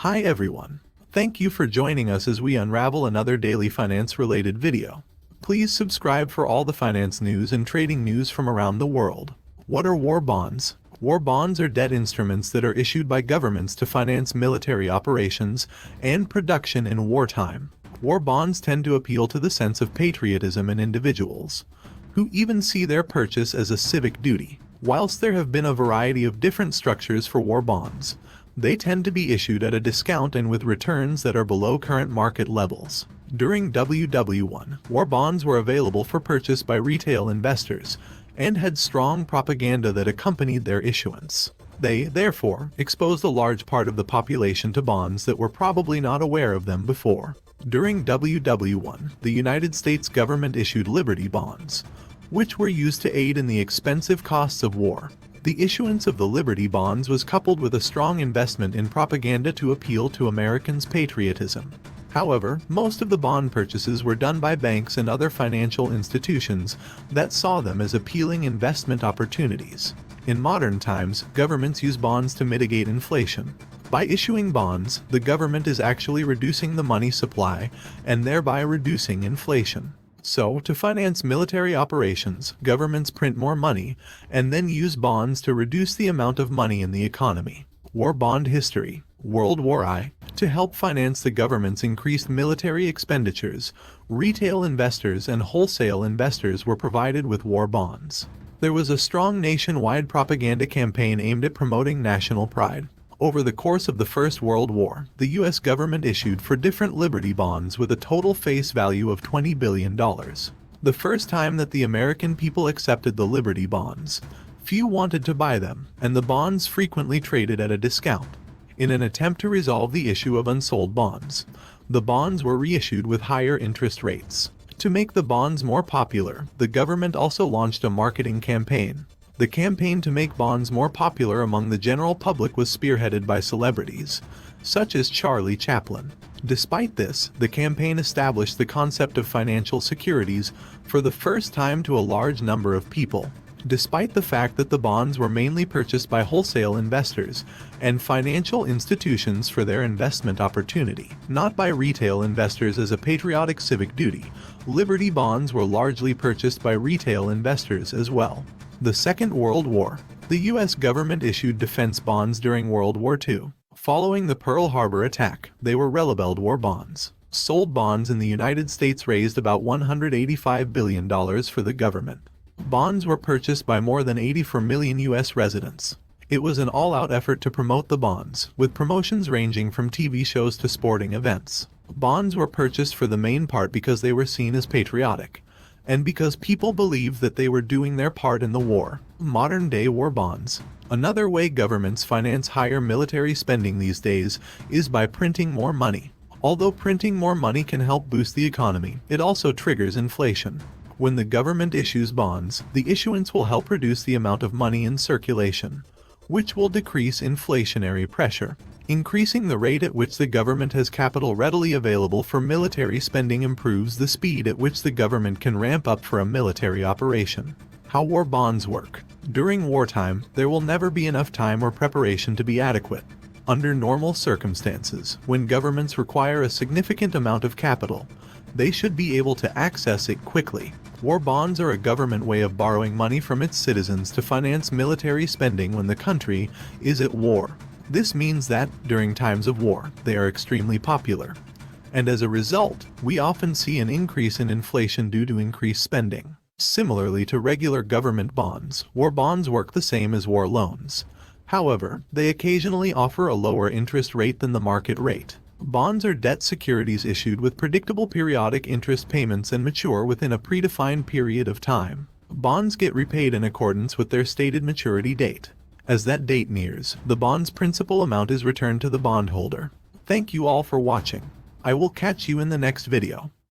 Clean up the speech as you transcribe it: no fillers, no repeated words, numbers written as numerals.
Hi everyone. Thank you for joining us as we unravel another daily finance-related video. Please subscribe for all the finance news and trading news from around the world. What are war bonds? War bonds are debt instruments that are issued by governments to finance military operations and production in wartime. War bonds tend to appeal to the sense of patriotism in individuals, who even see their purchase as a civic duty. Whilst there have been a variety of different structures for war bonds, they tend to be issued at a discount and with returns that are below current market levels. During WW1, war bonds were available for purchase by retail investors and had strong propaganda that accompanied their issuance. They, therefore, exposed a large part of the population to bonds that were probably not aware of them before. During WW1, the United States government issued Liberty bonds, which were used to aid in the expensive costs of war. The issuance of the Liberty bonds was coupled with a strong investment in propaganda to appeal to Americans' patriotism. However, most of the bond purchases were done by banks and other financial institutions that saw them as appealing investment opportunities. In modern times, governments use bonds to mitigate inflation. By issuing bonds, the government is actually reducing the money supply and thereby reducing inflation. So, to finance military operations, governments print more money and then use bonds to reduce the amount of money in the economy. War bond history. World War I. To help finance the government's increased military expenditures, retail investors and wholesale investors were provided with war bonds. There was a strong nationwide propaganda campaign aimed at promoting national pride. Over the course of the First World War, the U.S. government issued for different Liberty bonds with a total face value of $20 billion. The first time that the American people accepted the Liberty bonds, few wanted to buy them, and the bonds frequently traded at a discount. In an attempt to resolve the issue of unsold bonds, the bonds were reissued with higher interest rates. To make the bonds more popular, the government also launched a marketing campaign. The campaign to make bonds more popular among the general public was spearheaded by celebrities, such as Charlie Chaplin. Despite this, the campaign established the concept of financial securities for the first time to a large number of people. Despite the fact that the bonds were mainly purchased by wholesale investors and financial institutions for their investment opportunity, not by retail investors as a patriotic civic duty, Liberty bonds were largely purchased by retail investors as well. The Second World War. The U.S. government issued defense bonds during World War II. Following the Pearl Harbor attack, they were relabeled war bonds. Sold bonds in the United States raised about $185 billion for the government. Bonds were purchased by more than 84 million U.S. residents. It was an all-out effort to promote the bonds, with promotions ranging from TV shows to sporting events. Bonds were purchased for the main part because they were seen as patriotic, and because people believed that they were doing their part in the war. Modern-day war bonds. Another way governments finance higher military spending these days is by printing more money. Although printing more money can help boost the economy, it also triggers inflation. When the government issues bonds, the issuance will help reduce the amount of money in circulation, which will decrease inflationary pressure. Increasing the rate at which the government has capital readily available for military spending improves the speed at which the government can ramp up for a military operation. How war bonds work. During wartime, there will never be enough time or preparation to be adequate. Under normal circumstances, when governments require a significant amount of capital, they should be able to access it quickly. War bonds are a government way of borrowing money from its citizens to finance military spending when the country is at war. This means that, during times of war, they are extremely popular. And as a result, we often see an increase in inflation due to increased spending. Similarly to regular government bonds, war bonds work the same as war loans. However, they occasionally offer a lower interest rate than the market rate. Bonds are debt securities issued with predictable periodic interest payments and mature within a predefined period of time. Bonds get repaid in accordance with their stated maturity date. As that date nears, the bond's principal amount is returned to the bondholder. Thank you all for watching. I will catch you in the next video.